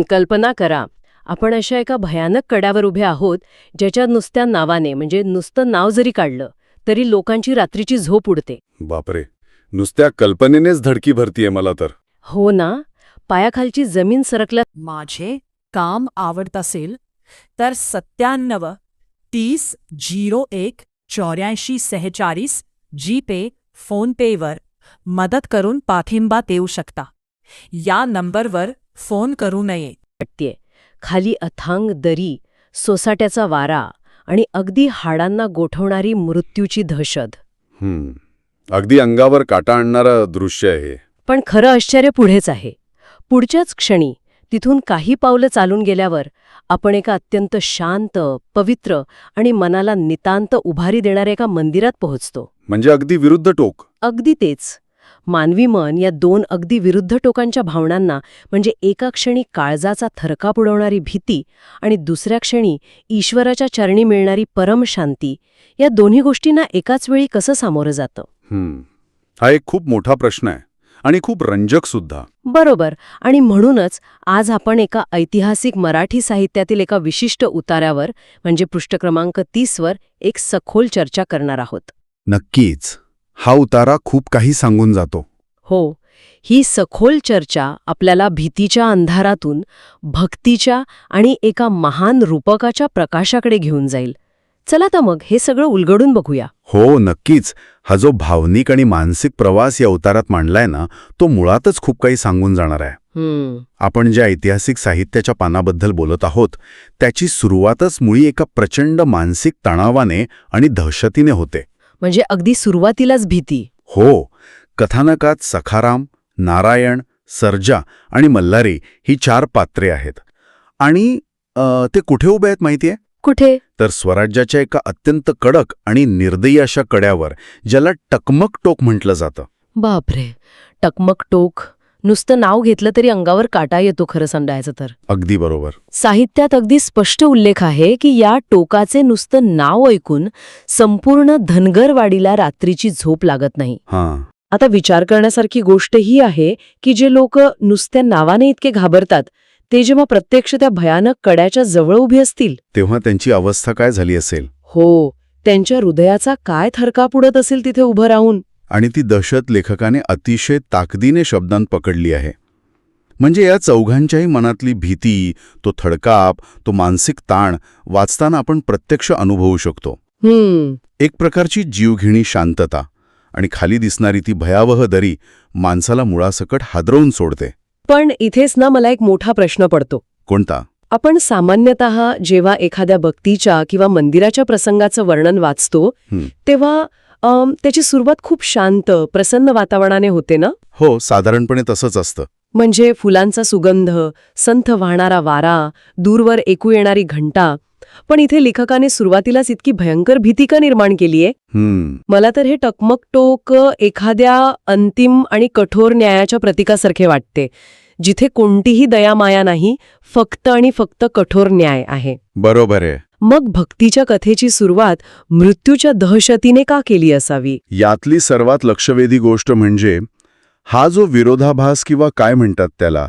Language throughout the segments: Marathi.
कल्पना करा, आपण अशा एका भयानक कड्यावर उभे आहोत, ज्याच्या नुसत्या नावाने म्हणजे नुसतं नाव जरी काढलं तरी लोकांची रात्रीची झोप उडते. बापरे, नुसत्या कल्पनेनेच धडकी भरतीये मला तर. हो ना, पायाखालची जमीन सरकल्या. माझे काम आवडत असेल तर 97 30 01 84 46 जीपे फोनपेवर मदत करून पाठिंबा देऊ शकता. या नंबरवर फोन करू नये. वाटतेय खाली अथांग दरी, सोसाट्याचा वारा आणि अगदी हाडांना गोठवणारी मृत्यूची दहशत. अगदी अंगावर काटा आणणारं दृश्य आहे. पण खरं आश्चर्य पुढेच आहे. पुढच्याच क्षणी तिथून काही पावलं चालून गेल्यावर आपण एका अत्यंत शांत, पवित्र आणि मनाला नितांत उभारी देणाऱ्या एका मंदिरात पोहोचतो. म्हणजे अगदी विरुद्ध टोक. अगदी तेच. मानवी मन या दोन अगदी विरुद्ध टोकांच्या भावनांना, म्हणजे एका क्षणी काळजाचा थरकाप उडवणारी भीती आणि दुसऱ्या क्षणी ईश्वराच्या चरणी मिळणारी परम शांती, या दोन्ही गोष्टींना एकाच वेळी कसं सामोरं जातं? हा एक खूप मोठा प्रश्न आहे आणि खूप रंजक सुद्धा. बरोबर. आणि म्हणूनच आज आपण एका ऐतिहासिक मराठी साहित्यातील एका विशिष्ट उतार्यावर, म्हणजे पृष्ठ क्रमांक 30 वर एक सखोल चर्चा करणार आहोत. नक्कीच. हा उतारा खूप काही सांगून जातो. हो, ही सखोल चर्चा आपल्याला भीतीच्या अंधारातून भक्तीच्या आणि एका महान रूपकाच्या प्रकाशाकडे घेऊन जाईल. चला तर मग हे सगळं उलगडून बघूया. हो, नक्कीच. हा जो भावनिक आणि मानसिक प्रवास या उतारात मांडलाय ना, तो मुळातच खूप काही सांगून जाणार आहे. आपण ज्या ऐतिहासिक साहित्याच्या पानाबद्दल बोलत आहोत त्याची सुरुवातच मुळी एका प्रचंड मानसिक तणावाने आणि दहशतीने होते. म्हणजे अगदी सुरुवातीलाच भीती. हो, कथानकात सखाराम, नारायण, सर्जा आणि मल्हारी ही 4 पात्रे आहेत. आणि ते कुठे उभे आहेत माहितीये? कुठे? तर स्वराज्याच्या एका अत्यंत कडक आणि निर्दयी अशा कड्यावर, ज्याला टकमक टोक म्हटलं जातं. बापरे, टकमक टोक. नुसतं नाव घेतलं तरी अंगावर काटा येतो खरं सांगायचं तर. अगदी बरोबर. साहित्यात अगदी स्पष्ट उल्लेख आहे की या टोकाचे नुसतं नाव ऐकून संपूर्ण धनगरवाडीला रात्रीची झोप लागत नाही. आता विचार करण्यासारखी गोष्ट ही आहे की जे लोक नुसत्या नावाने इतके घाबरतात, ते जेव्हा प्रत्यक्ष त्या भयानक कड्याच्या जवळ उभी असतील तेव्हा त्यांची अवस्था काय झाली असेल? हो, त्यांच्या हृदयाचा काय थरकाप उडत असेल तिथे उभं राहून. आणि ती दहशत लेखकाने अतिशय ताकदीने शब्दांत पकडली आहे. म्हणजे या चौघांच्याही मनातली भीती, तो थडकाप, तो मानसिक ताण वाचताना आपण प्रत्यक्ष अनुभवू शकतो. एक प्रकारची जीवघेणी शांतता आणि खाली दिसणारी ती भयावह दरी माणसाला मुळासकट हादरवून सोडते. पण इथेच ना मला एक मोठा प्रश्न पडतो. कोणता? आपण सामान्यतः जेव्हा एखाद्या भक्तीच्या किंवा मंदिराच्या प्रसंगाचं वर्णन वाचतो तेव्हा त्याची सुरुवात खूप शांत, प्रसन्न वातावरणाने होते ना? हो, साधारणपणे तसंच असतं. म्हणजे फुलांचा सुगंध, संथ वाहणारा वारा, दूरवर ऐकू येणारी घंटा. पण इथे लेखकाने सुरुवातीलाच इतकी भयंकर भीती का निर्माण केलीये? मला तर हे टकमक टोक एखाद्या अंतिम आणि कठोर न्यायाच्या प्रतीकासारखे वाटते, जिथे कोणतीही दयामाया नाही, फक्त आणि फक्त कठोर न्याय आहे. बरोबर आहे. मग भक्तीच्या कथेची सुरुवात मृत्यूच्या दहशतीने का केली असावी? यातली सर्वात लक्षवेधी गोष्ट म्हणजे हा जो विरोधाभास किंवा काय म्हणतात त्याला,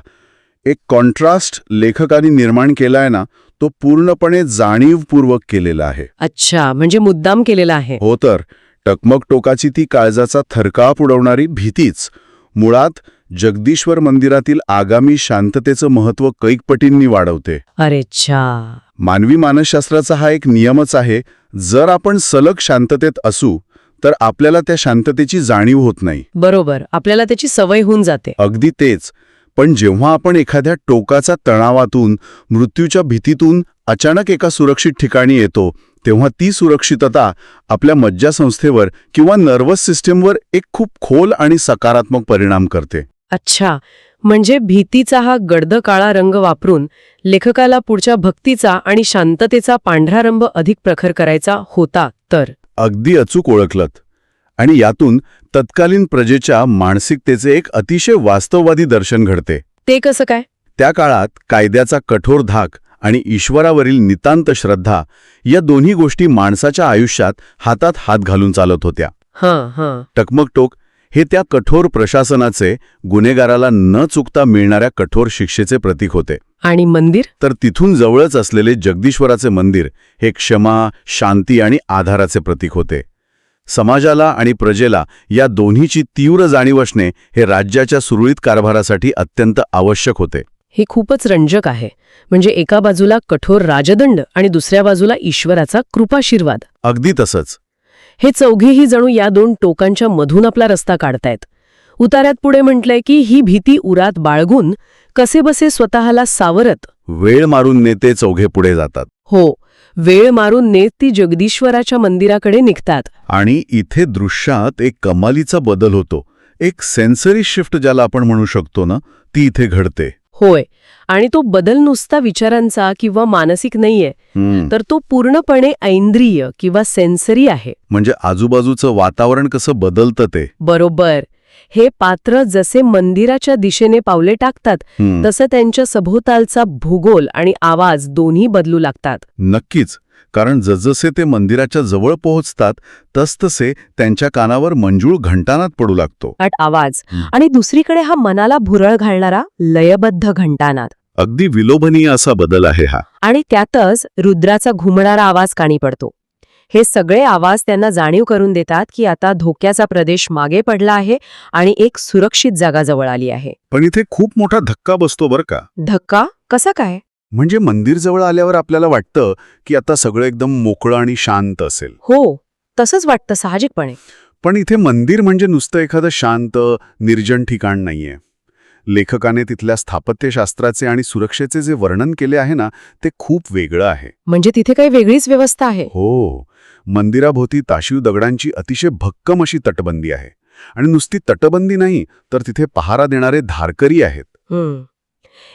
एक कॉन्ट्रास्ट लेखकाने निर्माण केलाय ना, तो पूर्णपणे जाणीवपूर्वक केलेला आहे. अच्छा, म्हणजे मुद्दाम केलेला आहे. हो, तर टकमक टोकाची ती काळजाचा थरकाप उडवणारी भीतीच मुळात जगदीश्वर मंदिरातील आगामी शांततेचं महत्त्व कैकपटींनी वाढवते. अरे छा. मानवी मानसशास्त्राचा हा एक नियमच आहे, जर आपण सलग शांततेत असू तर आपल्याला त्या शांततेची जाणीव होत नाही. बरोबर, आपल्याला त्याची सवय होऊन जाते. अगदी तेच. पण जेव्हा आपण एखाद्या टोकाचा तणावातून, मृत्यूच्या भीतीतून अचानक एका सुरक्षित ठिकाणी येतो, तेव्हा ती सुरक्षितता आपल्या मज्जासंस्थेवर किंवा नर्वस सिस्टीमवर एक खूप खोल आणि सकारात्मक परिणाम करते. अच्छा, म्हणजे भीतीचा हा गडद काळा रंग वापरून लेखकाला पुढच्या भक्तीचा आणि शांततेचा पांढरा रंग अधिक प्रखर करायचा होता तर. अगदी अचूक ओळखलत. आणि यातून तत्कालीन प्रजेच्या मानसिकतेचे एक अतिशय वास्तववादी दर्शन घडते. ते कसं काय? त्या काळात कायद्याचा कठोर धाक आणि ईश्वरावरील नितांत श्रद्धा या दोन्ही गोष्टी माणसाच्या आयुष्यात हातात हात घालून चालत होत्या. हां. टकमक टोक हे त्या कठोर प्रशासनाचे गुन्हेगाराला न चुकता मिळणाऱ्या कठोर शिक्षेचे प्रतीक होते. आणि मंदिर? तर तिथून जवळच असलेले जगदीश्वराचे मंदिर हे क्षमा, शांती आणि आधाराचे प्रतीक होते. समाजाला आणि प्रजेला या दोन्हीची तीव्र जाणीव असणे हे राज्याच्या सुरळीत कारभारासाठी अत्यंत आवश्यक होते. हे खूपच रंजक आहे. म्हणजे एका बाजूला कठोर राजदंड आणि दुसऱ्या बाजूला ईश्वराचा कृपाशीर्वाद. अगदी तसंच. हे चौघेही जणू या दोन टोकांच्या मधून आपला रस्ता काढतायत. उतार्यात पुढे म्हटलंय की ही भीती उरात बाळगून कसेबसे स्वतःला सावरत वेळ मारून नेते चौघे पुढे जातात. हो, वेळ मारून नेत ती जगदीश्वराच्या मंदिराकडे निघतात. आणि इथे दृश्यात एक कमालीचा बदल होतो. एक सेन्सरी शिफ्ट ज्याला आपण म्हणू शकतो ना, ती इथे घडते. होय, आणि तो बदल नुसता विचारांचा किंवा मानसिक नाहीये, तर तो पूर्णपणे ऐंद्रिय किंवा सेन्सरी आहे. म्हणजे आजूबाजूचं वातावरण कसं बदलतं ते. बरोबर. हे पात्र जसे मंदिराच्या दिशेने पावले टाकतात तसं त्यांच्या सभोवतालचा भूगोल आणि आवाज दोन्ही बदलू लागतात. नक्कीच. कारण जसजसे ते मंदिराच्या जवळ पोहोचतात तसतसे त्यांच्या कानावर मंजूळ घंटानाद पडू लागतो. आवाज. आणि दुसरीकडे हा मनाला भुरळ घालणारा लयबद्ध घंटानाद. अगदी विलोभनीय असा बदल आहे हा. आणि त्यातच रुद्राचा घुमणारा आवाज कानी पडतो. हे सगळे आवाज त्यांना जाणीव करून देतात की आता धोक्याचा प्रदेश मागे पडला आहे आणि एक सुरक्षित जागा जवळ आली आहे. पण इथे खूप मोठा धक्का बसतो बरं का. धक्का? कसा काय? म्हणजे मंदिर जवळ आल्यावर आपल्याला वाटतं की आता सगळं एकदम मोकळं आणि शांत असेल. हो, तसंच वाटतं साहजिकपणे. पण इथे मंदिर म्हणजे नुसतं एखादं शांत, निर्जन ठिकाण नाहीये. लेखकाने तिथल्या स्थापत्यशास्त्राचे आणि सुरक्षेचे जे वर्णन केले आहे ना, ते खूप वेगळं आहे. म्हणजे तिथे काही वेगळीच व्यवस्था आहे? हो. मंदिराभोवती ताशीव दगडांची अतिशय भक्कम अशी तटबंदी आहे. आणि नुसती तटबंदी नाही, तर तिथे पहारा देणारे धारकरी आहेत.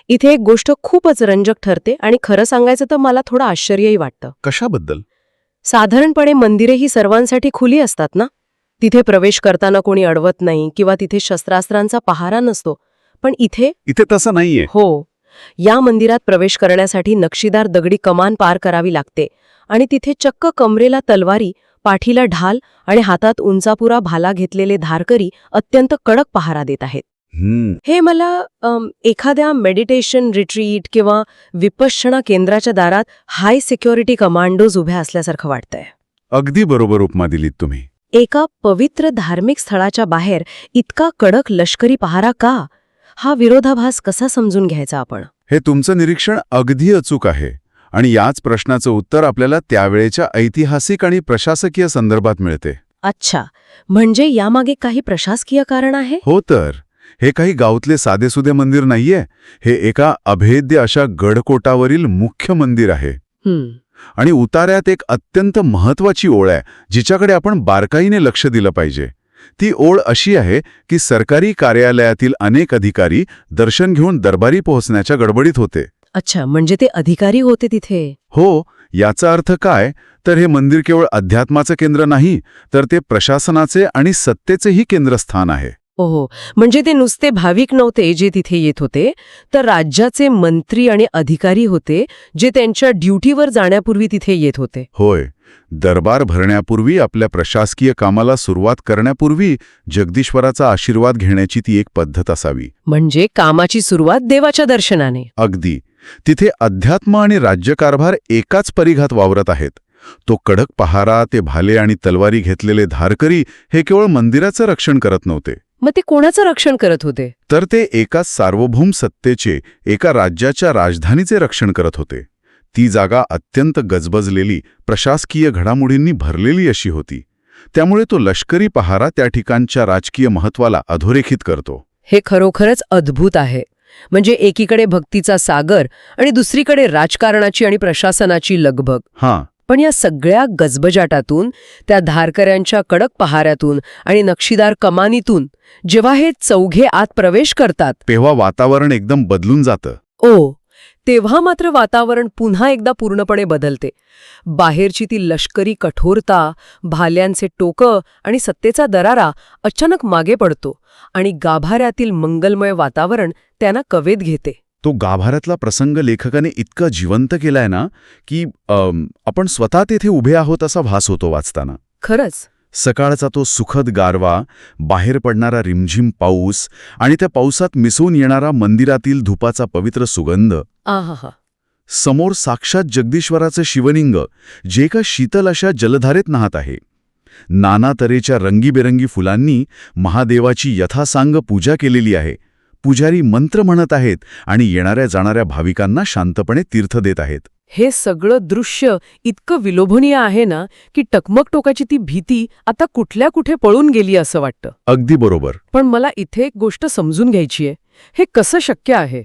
इथे एक गोष्ट खूपच रंजक ठरते आणि खरं सांगायचं तर मला थोडं आश्चर्यही वाटतं. कशाबद्दल? साधारणपणे मंदिरे ही सर्वांसाठी खुली असतात ना. तिथे प्रवेश करताना कोणी अडवत नाही किंवा तिथे शस्त्रास्त्रांचा पहारा नसतो. पण इथे तसं नाहीये. हो, या मंदिरात प्रवेश करण्यासाठी नक्षीदार दगडी कमान पार करावी लागते आणि तिथे चक्क कमरेला तलवारी, पाठीला ढाल आणि हातात उंचापुरा भाला घेतलेले धारकरी अत्यंत कडक पहारा देत आहेत. हे मला एखाद्या मेडिटेशन रिट्रीट किंवा विपश्यना केंद्राच्या दारात हाय सिक्युरिटी कमांडोज उभ्या असल्यासारखं वाटतंय. अगदी बरोबर उपमा दिलीत तुम्ही. एका पवित्र धार्मिक स्थळाच्या बाहेर इतका कडक लष्करी पहारा का? हा विरोधाभास कसा समजून घ्यायचा आपण? हे तुमचं निरीक्षण अगदी अचूक आहे. आणि याच प्रश्नाचं उत्तर आपल्याला त्यावेळेच्या ऐतिहासिक आणि प्रशासकीय संदर्भात मिळते. अच्छा, म्हणजे यामागे काही प्रशासकीय कारण आहे? हो तर. हे काही गावातले साधेसुधे मंदिर नाहीये. हे एका अभेद्य अशा गडकोटावरील मुख्य मंदिर आहे. आणि उतार्यात एक अत्यंत महत्वाची ओळ आहे जिच्याकडे आपण बारकाईने लक्ष दिलं पाहिजे. ती ओळ अशी आहे की सरकारी कार्यालयातील अनेक अधिकारी दर्शन घेऊन दरबारी पोहोचण्याच्या गडबडीत होते. अच्छा, म्हणजे ते अधिकारी होते तिथे? हो. याचा अर्थ काय, तर हे मंदिर केवळ अध्यात्माचं केंद्र नाही, तर ते प्रशासनाचे आणि सत्तेचेही केंद्रस्थान आहे. ओहो, म्हणजे ते नुसते भाविक नव्हते जे तिथे येत होते, तर राज्याचे मंत्री आणि अधिकारी होते जे त्यांच्या ड्युटीवर जाण्यापूर्वी तिथे येत होते. होय. दरबार भरण्यापूर्वी, आपल्या प्रशासकीय कामाला सुरुवात करण्यापूर्वी जगदीश्वराचा आशीर्वाद घेण्याची ती एक पद्धत असावी. म्हणजे कामाची सुरुवात देवाच्या दर्शनाने. अगदी. तिथे अध्यात्म आणि राज्यकारभार एकाच परिघात वावरत आहेत. तो कडक पहारा, ते भाले आणि तलवारी घेतलेले धारकरी हे केवळ मंदिराचं रक्षण करत नव्हते. मग ते कोणाचं रक्षण करत होते? तर ते एका सार्वभौम सत्तेचे, एका राज्याच्या राजधानीचे रक्षण करत होते. ती जागा अत्यंत गजबजलेली, प्रशासकीय घडामोडींनी भरलेली अशी होती. त्यामुळे तो लष्करी पहारा त्या ठिकाणच्या राजकीय महत्वाला अधोरेखित करतो. हे खरोखरच अद्भुत आहे. म्हणजे एकीकडे भक्तीचा सागर आणि दुसरीकडे राजकारणाची आणि प्रशासनाची लगबग. हां. पण या सगळ्या गजबजाटातून, त्या धारकऱ्यांच्या कडक पहाऱ्यातून आणि नक्षीदार कमानीतून जेव्हा हे चौघे आत प्रवेश करतात, तेव्हा वातावरण एकदम बदलून जातं. तेव्हा मात्र वातावरण पुन्हा एकदा पूर्णपणे बदलते. बाहेरची ती लष्करी कठोरता, भाल्यांचे टोकं आणि सत्तेचा दरारा अचानक मागे पडतो आणि गाभाऱ्यातील मंगलमय वातावरण त्यांना कवेत घेते. तो गाभाऱ्यातला प्रसंग लेखकाने इतका जिवंत केलाय ना, की आपण स्वतः तेथे उभे आहोत असा भास होतो वाचताना. खरंच. सकाळचा तो सुखद गारवा, बाहेर पडणारा रिमझिम पाऊस आणि त्या पावसात मिसळून येणारा मंदिरातील धुपाचा पवित्र सुगंध. आहा. समोर साक्षात जगदीश्वराचं शिवलिंग जे एका शीतल अशा जलधारेत नाहत आहे. नाना तऱ्हेच्या रंगीबेरंगी फुलांनी महादेवाची यथासांग पूजा केलेली आहे. पुजारी मंत्र म्हणत आहेत आणि येणाऱ्या जाणाऱ्या भाविकांना शांतपणे तीर्थ देत आहेत. हे सगळं दृश्य इतकं विलोभनीय आहे ना की टकमक टोकाची ती भीती आता कुठल्या कुठे पळून गेली असं वाटतं. अगदी बरोबर. पण मला इथे एक गोष्ट समजून घ्यायची आहे, हे कसं शक्य आहे?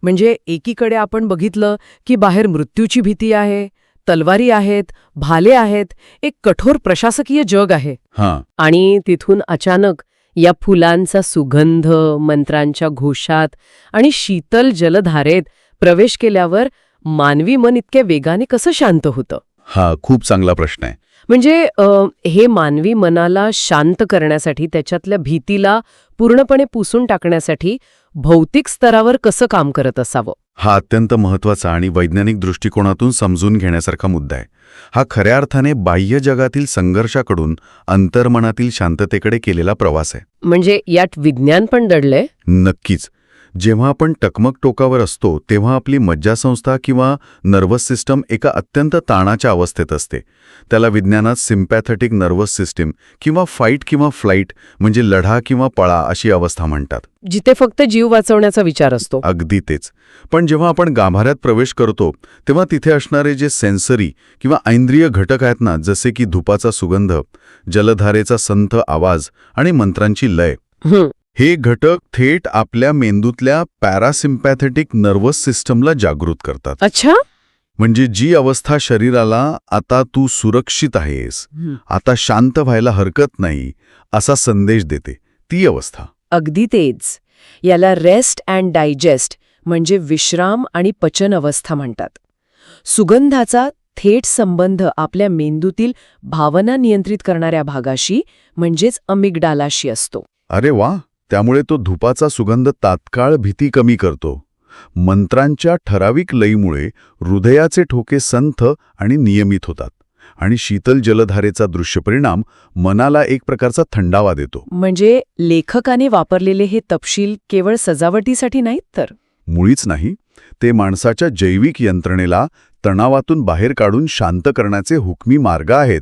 म्हणजे एकीकडे आपण बघितलं की बाहेर मृत्यूची भीती आहे, तलवारी आहेत, भाले आहेत, एक कठोर प्रशासकीय जग आहे. हां, आणि तिथून अचानक या फुलांचा सुगंध, मंत्रांच्या घोषात आणि शीतल जलधारेत प्रवेश केल्यावर मानवी मन इतक्या वेगाने कसं शांत होतं? हा खूप चांगला प्रश्न आहे. म्हणजे हे मानवी मनाला शांत करण्यासाठी, त्याच्यातल्या भीतीला पूर्णपणे पुसून टाकण्यासाठी भौतिक स्तरावर कसं काम करत असावं? हा अत्यंत महत्वाचा आणि वैज्ञानिक दृष्टिकोनातून समजून घेण्यासारखा मुद्दा आहे. हा खऱ्या अर्थाने बाह्य जगातील संघर्षाकडून अंतर्मनातील शांततेकडे केलेला प्रवास आहे. म्हणजे यात विज्ञान पण दडलंय? नक्कीच. जेव्हा आपण टकमक टोकावर असतो तेव्हा आपली मज्जासंस्था किंवा नर्वस सिस्टम एका अत्यंत ताणाच्या अवस्थेत असते. त्याला विज्ञानात सिम्पॅथेटिक नर्वस सिस्टीम किंवा फाईट किंवा फ्लाईट म्हणजे लढा किंवा पळा अशी अवस्था म्हणतात. जिथे फक्त जीव वाचवण्याचा विचार असतो. अगदी तेच. पण जेव्हा आपण गाभाऱ्यात प्रवेश करतो तेव्हा तिथे असणारे जे सेन्सरी किंवा ऐंद्रिय घटक आहेत ना, जसे की धुपाचा सुगंध, जलधारेचा संथ आवाज आणि मंत्रांची लय, हे घटक थेट आपल्या मेंदूतल्या पॅरासिम्पॅथेटिक नर्वस सिस्टमला जागृत करतात. अच्छा. म्हणजे जी अवस्था शरीराला आता तू सुरक्षित आहेस, आता शांत व्हायला हरकत नाही असा संदेश देते, ती अवस्था. अगदी तेच. याला रेस्ट अँड डायजेस्ट म्हणजे विश्राम आणि पचन अवस्था म्हणतात. सुगंधाचा थेट संबंध आपल्या मेंदूतील भावना नियंत्रित करणाऱ्या भागाशी म्हणजेच अमिगडालाशी असतो. अरे वा. त्यामुळे तो धुपाचा सुगंध तात्काळ भीती कमी करतो. मंत्रांच्या ठराविक लयीमुळे हृदयाचे ठोके संथ आणि नियमित होतात आणि शीतल जलधारेचा दृश्यपरिणाम मनाला एक प्रकारचा थंडावा देतो. म्हणजे लेखकाने वापरलेले हे तपशील केवळ सजावटीसाठी नाहीत तर? मुळीच नाही. ते माणसाच्या जैविक यंत्रणेला तणावातून बाहेर काढून शांत करण्याचे हुकमी मार्ग आहेत.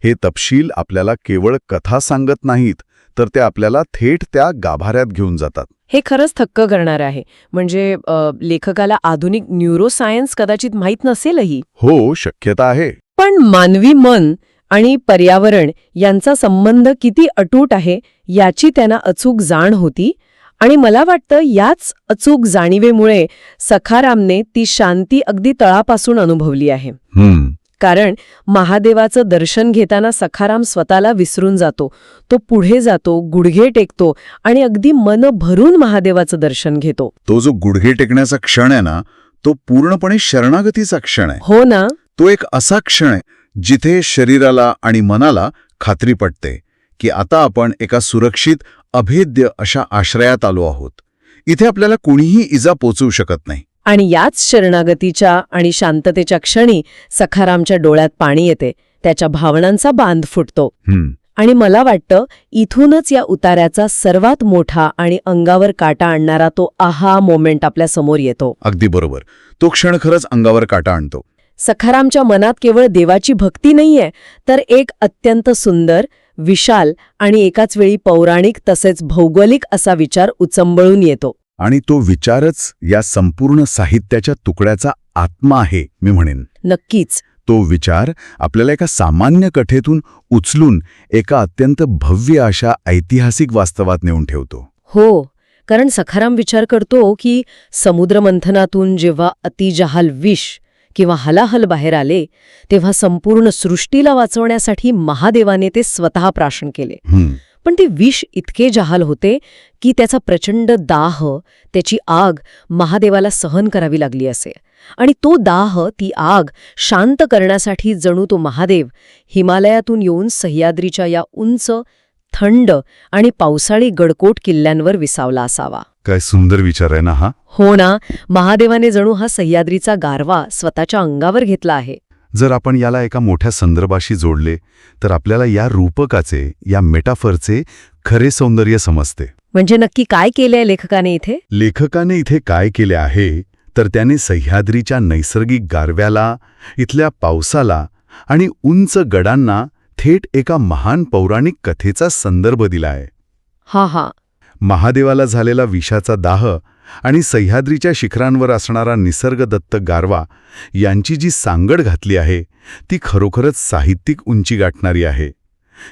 हे तपशील आपल्याला केवळ कथा सांगत नाहीत, तर ते आपल्याला थेट त्या गाभाऱ्यात घेऊन जातात. हे खरंच थक्क करणार आहे. म्हणजे लेखकाला आधुनिक न्यूरोसायन्स कदाचित माहीत नसेलही. हो, शक्यता आहे. पण मानवी मन आणि पर्यावरण यांचा संबंध किती अटूट आहे याची त्यांना अचूक जाण होती. आणि मला वाटतं याच अचूक जाणीवेमुळे सखारामने ती शांती अगदी तळापासून अनुभवली आहे. कारण महादेवाचं दर्शन घेताना सखाराम स्वतःला विसरून जातो. तो पुढे जातो, गुडघे टेकतो आणि अगदी मन भरून महादेवाचं दर्शन घेतो. तो जो गुडघे टेकण्याचा क्षण आहे ना, तो पूर्णपणे शरणागतीचा क्षण आहे. हो ना. तो एक असा क्षण आहे जिथे शरीराला आणि मनाला खात्री पटते की आता आपण एका सुरक्षित, अभेद्य अशा आश्रयात आलो आहोत. इथे आपल्याला कुणीही इजा पोचवू शकत नाही. आणि याच शरणागतीच्या आणि शांततेच्या क्षणी सखारामच्या डोळ्यात पाणी येते. त्याच्या भावनांचा बांध फुटतो. आणि मला वाटतं इथूनच या उतार्याचा सर्वात मोठा आणि अंगावर काटा आणणारा तो आहा मोमेंट आपल्या समोर येतो. अगदी बरोबर. तो क्षण खरंच अंगावर काटा आणतो. सखारामच्या मनात केवळ देवाची भक्ती नाहीये, तर एक अत्यंत सुंदर, विशाल आणि एकाच वेळी पौराणिक तसेच भौगोलिक असा विचार उचंबळून येतो. आणि तो विचारच या संपूर्ण साहित्याच्या तुकड्याचा आत्मा आहे, मी म्हणेन. नक्कीच. तो विचार आपल्याला एका सामान्य कथेतून उचलून एका अत्यंत भव्य अशा ऐतिहासिक वास्तवात नेऊन ठेवतो. हो, कारण सखाराम विचार करतो की समुद्रमंथनातून जेव्हा अतिजहाल विष किंवा हलाहल बाहेर आले तेव्हा संपूर्ण सृष्टीला वाचवण्यासाठी महादेवाने ते स्वतः प्राशन केले. पण ते विष इतके जहाल होते की त्याचा प्रचंड दाह, त्याची आग महादेवाला सहन करावी लागली असे. आणि तो दाह, ती आग शांत करण्यासाठी जणू तो महादेव हिमालयातून येऊन सह्याद्रीच्या या उंच, थंड आणि पावसाळी गडकोट किल्ल्यांवर विसावला असावा. काय सुंदर विचार आहे ना हा. हो ना. महादेवाने जणू हा सह्याद्रीचा गारवा स्वतःच्या अंगावर घेतला आहे. जर आपण याला एका मोठ्या संदर्भाशी जोडले तर आपल्याला या रूपकाचे, या मेटाफरचे खरे सौंदर्य समजते. म्हणजे नक्की काय केलंय लेखकाने इथे? लेखकाने इथे काय केले आहे तर त्याने सह्याद्रीच्या नैसर्गिक गारव्याला, इथल्या पावसाला आणि उंच गडांना थेट एका महान पौराणिक कथेचा संदर्भ दिला आहे. हा. महादेवाला झालेला विषाचा दाह आणि सह्याद्रीच्या शिखरांवर असणारा निसर्गदत्त गारवा यांची जी सांगड घातली आहे ती खरोखरच साहित्यिक उंची गाठणारी आहे.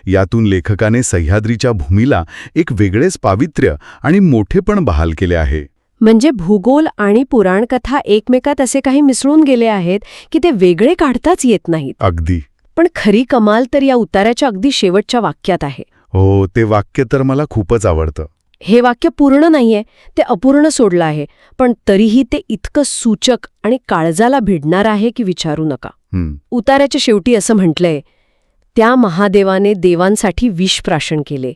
यातून लेखकाने सह्याद्रीच्या भूमीला एक वेगळेच पावित्र्य आणि मोठेपण बहाल केले आहे. म्हणजे भूगोल आणि पुराणकथा एकमेकात असे काही मिसळून गेले आहेत की ते वेगळे काढताच येत नाहीत. अगदी. पण खरी कमाल तर या उतार्याच्या अगदी शेवटच्या वाक्यात आहे. हो, ते वाक्य तर मला खूपच आवडतं. हे वाक्य पूर्ण नाहीये, ते अपूर्ण सोडलं आहे, पण तरीही ते इतकं सूचक आणि काळजाला भिडणार आहे की विचारू नका. उतार्याच्या शेवटी असं म्हटलंय, त्या महादेवाने देवांसाठी विष प्राशन केले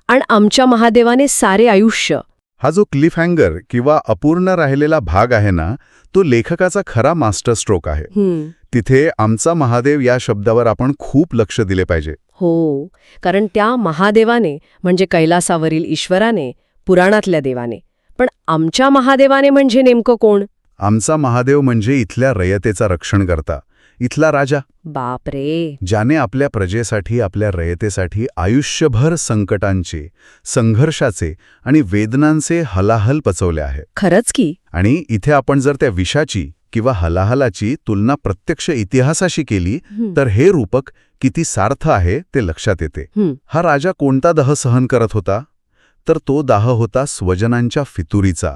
आणि आमच्या महादेवाने सारे आयुष्य. हा जो क्लिफ हँगर किंवा अपूर्ण राहिलेला भाग आहे ना, तो लेखकाचा खरा मास्टर स्ट्रोक आहे. तिथे आमचा महादेव या शब्दावर आपण खूप लक्ष दिले पाहिजे. हो, कारण त्या महादेवाने म्हणजे कैलासावरील ईश्वराने, पुराणातल्या देवाने. पण आमच्या महादेवाने म्हणजे नेमकं कोण? आमचा महादेव म्हणजे इथल्या रयतेचा रक्षण करता, इथला राजा. बापरे. ज्याने आपल्या प्रजेसाठी, आपल्या रयतेसाठी आयुष्यभर संकटांचे, संघर्षाचे आणि वेदनांचे हलाहल पचवले आहे. खरंच की. आणि इथे आपण जर त्या विषाची किंवा हलाहलाची तुलना प्रत्यक्ष इतिहासाशी केली तर हे रूपक किती सार्थ आहे ते लक्षात येते. हा राजा कोणता दाह सहन करत होता? तर तो दाह होता स्वजनांच्या फितुरीचा.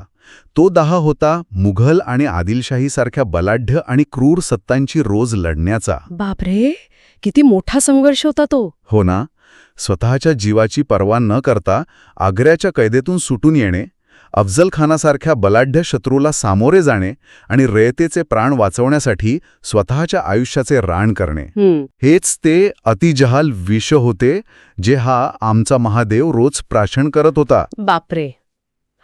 तो दाह होता मुघल आणि आदिलशाहीसारख्या बलाढ्य आणि क्रूर सत्तांची रोज लढण्याचा. बापरे, किती मोठा संघर्ष होता तो. हो ना. स्वतःच्या जीवाची पर्वा न करता आग्र्याच्या कैदेतून सुटून येणे, अफजल खानासारख्या बलाढ्य शत्रूला सामोरे जाणे आणि रयतेचे प्राण वाचवण्यासाठी स्वतःच्या आयुष्याचे रान करणे, हेच ते अतिजहाल विष होते जे हा आमचा महादेव रोज प्राशन करत होता. बापरे,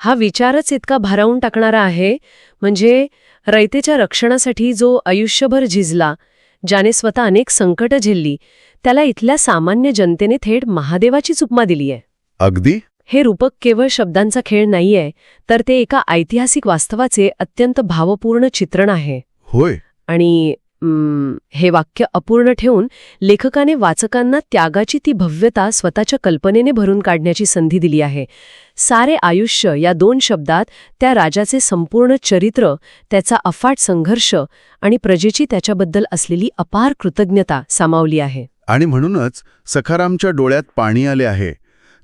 हा विचारच इतका भारावून टाकणारा आहे. म्हणजे रयतेच्या रक्षणासाठी जो आयुष्यभर झिजला, ज्याने स्वतः अनेक संकट झेलली, त्याला इथल्या सामान्य जनतेने थेट महादेवाची उपमा दिली आहे. अगदी. हे रूपक केवळ शब्दांचा खेळ नाहीये, तर ते एका ऐतिहासिक वास्तवाचे अत्यंत भावपूर्ण चित्रण आहे. होय. आणि हे वाक्य अपूर्ण ठेवून लेखकाने वाचकांना त्यागाची ती भव्यता स्वतःच्या कल्पनेने भरून काढण्याची संधी दिली आहे. सारे आयुष्य या 2 शब्दात त्या राजाचे संपूर्ण चरित्र, त्याचा अफाट संघर्ष आणि प्रजेची त्याच्याबद्दल असलेली अपार कृतज्ञता सामावली आहे. आणि म्हणूनच सखारामच्या डोळ्यात पाणी आले आहे.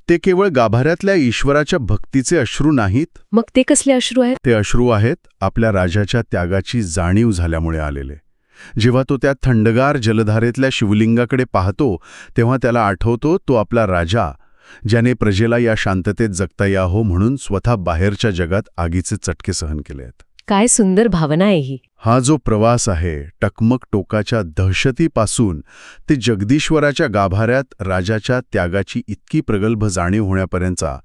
ते केवळ गाभाऱ्यातल्या ईश्वराच्या भक्तीचे अश्रू नाहीत. मग ते कसले अश्रू आहेत? ते अश्रू आहेत आपल्या राजाच्या त्यागाची जाणीव झाल्यामुळे आलेले. जेव्हा तो त्या थंडगार जलधारेतल्या शिवलिंगाकडे पाहतो तेव्हा त्याला आठवतो तो आपला राजा, ज्याने प्रजेला या शांततेत जगता यावं म्हणून स्वतः बाहेरच्या जगात आगीचे चटके सहन केले आहेत. काय सुंदर भावना आहे ही. हा जो प्रवास आहे, टकमक टोकाच्या दहशतीपासून ते जगदीश्वराच्या गाभाऱ्यात राजाच्या त्यागाची इतकी प्रगल्भ जाणीव होण्यापर्यंतचा,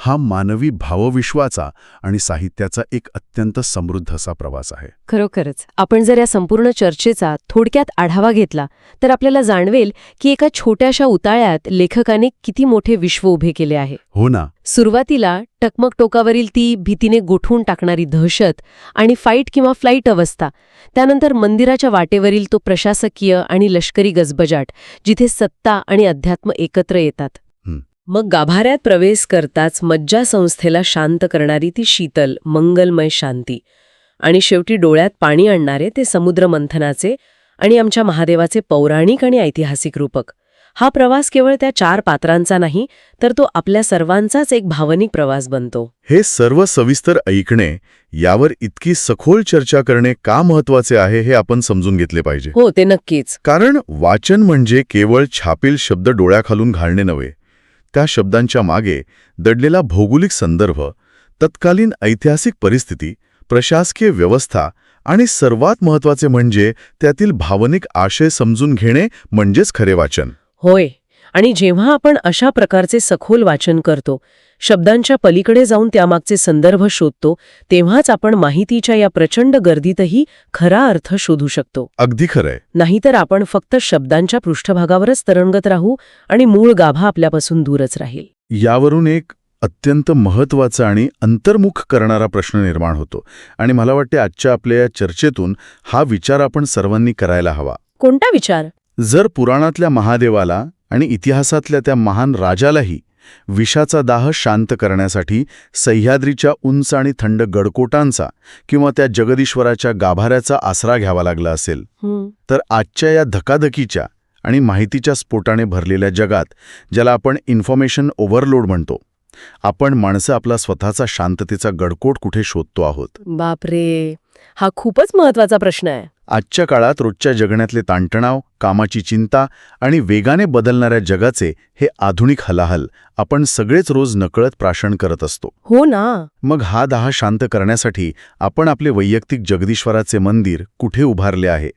हा मानवी भावविश्वाचा आणि साहित्याचा एक अत्यंत समृद्ध असा प्रवास आहे. खरोखरच आपण जर या संपूर्ण चर्चेचा थोडक्यात आढावा घेतला तर आपल्याला जाणवेल की एका छोट्याशा उताळ्यात लेखकाने किती मोठे विश्व उभे केले आहे. हो ना. सुरुवातीला टकमक टोकावरील ती भीतीने गोठवून टाकणारी दहशत आणि फाईट किंवा फ्लाईट अवस्था, त्यानंतर मंदिराच्या वाटेवरील तो प्रशासकीय आणि लष्करी गजबजाट, जिथे सत्ता आणि अध्यात्म एकत्र येतात. मग गाभाऱ्यात प्रवेश करताच मज्जासंस्थेला शांत करणारी ती शीतल, मंगलमय शांती, आणि शेवटी डोळ्यात पाणी आणणारे ते समुद्रमंथनाचे आणि आमच्या महादेवाचे पौराणिक आणि ऐतिहासिक रूपक. हा प्रवास केवळ त्या 4 पात्रांचा नाही, तर तो आपल्या सर्वांचाच एक भावनिक प्रवास बनतो. हे सर्व सविस्तर ऐकणे, यावर इतकी सखोल चर्चा करणे का महत्वाचे आहे हे आपण समजून घेतले पाहिजे. हो, ते नक्कीच. कारण वाचन म्हणजे केवळ छापील शब्द डोळ्याखालून घालणे नव्हे. त्या शब्दांच्या मागे दडलेला भौगोलिक संदर्भ, तत्कालीन ऐतिहासिक परिस्थिती, प्रशासकीय व्यवस्था आणि सर्वात महत्वाचे म्हणजे त्यातील भावनिक आशय समजून घेणे म्हणजेच खरे वाचन. होय, आणि जेव्हा आपण अशा प्रकारचे सखोल वाचन करतो, शब्दांच्या पलीकडे जाऊन त्यामागचे संदर्भ शोधतो, तेव्हाच आपण माहितीच्या या प्रचंड गर्दीतही खरा अर्थ शोधू शकतो. अगदी खरंय. नाहीतर आपण फक्त शब्दांच्या पृष्ठभागावरच तरंगत राहू आणि मूळ गाभा आपल्यापासून दूरच राहील. यावरून एक अत्यंत महत्त्वाचा आणि अंतर्मुख करणारा प्रश्न निर्माण होतो आणि मला वाटते आजच्या आपल्या या चर्चेतून हा विचार आपण सर्वांनी करायला हवा. कोणता विचार? जर पुराणातल्या महादेवाला आणि इतिहासातल्या त्या महान राजालाही विषाचा दाह शांत करण्यासाठी सह्याद्रीच्या उंच आणि थंड गडकोटांचा किंवा त्या जगदीश्वराच्या गाभाऱ्याचा आसरा घ्यावा लागला असेल, तर आजच्या या धकाधकीच्या आणि माहितीच्या स्फोटाने भरलेल्या जगात, ज्याला आपण इन्फॉर्मेशन ओव्हरलोड म्हणतो, आपण माणसं आपला स्वतःचा शांततेचा गडकोट कुठे शोधतो आहोत? बापरे, हा खूपच महत्वाचा प्रश्न आहे. आजच्या काळात रोजच्या जगण्यातले ताणतणाव, कामाची चिंता आणि वेगाने बदलणाऱ्या जगाचे हे आधुनिक हलाहल आपण सगळेच रोज नकळत प्राशन करत असतो. हो ना. मग हा दाह शांत करण्यासाठी आपण आपले वैयक्तिक जगदीश्वराचे मंदिर कुठे उभारले आहे?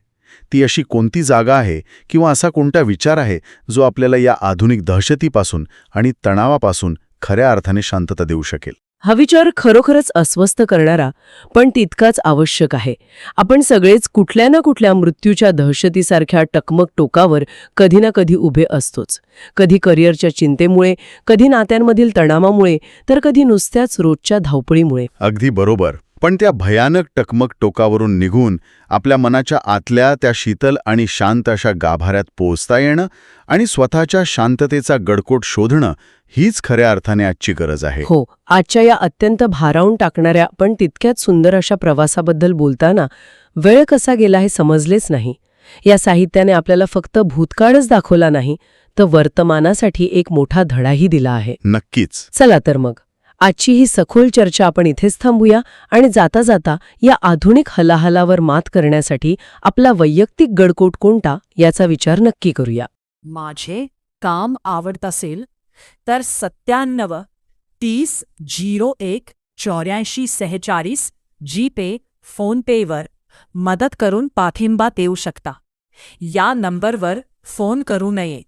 ती अशी कोणती जागा आहे किंवा असा कोणता विचार आहे जो आपल्याला या आधुनिक दहशतीपासून आणि तणावापासून खऱ्या अर्थाने शांतता देऊ शकेल? हा विचार खरोखरच अस्वस्थ करणारा, पण तितकाच आवश्यक आहे. आपण सगळेच कुठल्या ना कुठल्या मृत्यूच्या दहशतीसारख्या टकमक टोकावर कधी ना कधी उभे असतोच. कधी करिअरच्या चिंतेमुळे, कधी नात्यांमधील तणावामुळे, तर कधी नुसत्याच रोजच्या धावपळीमुळे. अगदी बरोबर. पण त्या भयानक टकमक टोकावरून निघून आपल्या मनाच्या आतल्या त्या शीतल आणि शांत अशा गाभाऱ्यात पोहोचता येणं आणि स्वतःच्या शांततेचा गडकोट शोधणं, हीच खऱ्या अर्थाने आजची गरज आहे. हो, आजच्या या अत्यंत भारावून टाकणाऱ्या पण तितक्याच सुंदर अशा प्रवासाबद्दल बोलताना वेळ कसा गेला हे समजलेच नाही. या साहित्याने आपल्याला फक्त भूतकाळच दाखवला नाही, तर वर्तमानासाठी एक मोठा धडाही दिला आहे. नक्कीच. चला तर मग आजची ही सखोल चर्चा आपण इथेच थांबूया आणि जाता जाता या आधुनिक हलाहलावर मात करण्यासाठी आपला वैयक्तिक गडकोट कोणता याचा विचार नक्की करूया. माझे काम आवडत असेल तर 97 30 01 84 46 जीपे फोनपेवर मदत करून पाठिंबा देऊ शकता. या नंबरवर फोन करू नये.